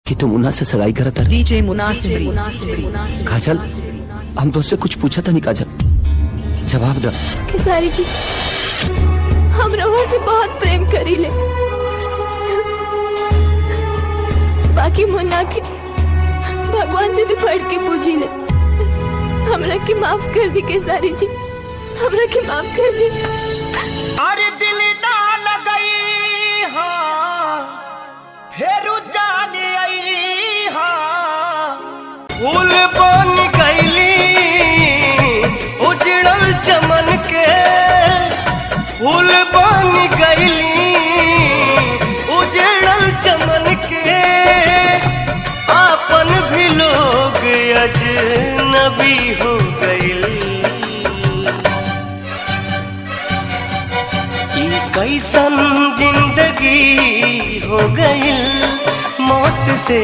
कि तुम मुन्ना से सगाई करा था। डीजे मुनासिब काजल, हम तो उससे कुछ पूछा था नहीं। काजल जवाब दो। खेसारी जी, हम रवा से बहुत प्रेम करी ले, बाकी मुन्ना के भगवान से भी पढ़ के पूजी ले। हमरा के माफ कर दी खेसारी जी, हमरा के माफ कर दी। अरे दिल ना लगई हाँ फेरू जाने आई हाँ फूल बन गईली उजड़ल चमन के, फूल बन गईली उजड़ल चमन के, आपन भी लोग अजनबी हो गईल। कैसन जिंदगी हो गईल, मौत से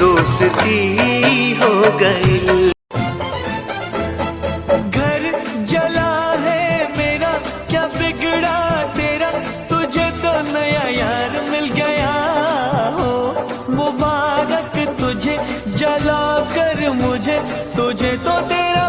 दोस्ती हो गईल। घर जला है मेरा, क्या बिगड़ा तेरा, तुझे तो नया यार मिल गया हो। मुबारक तुझे जला कर मुझे, तुझे तो तेरा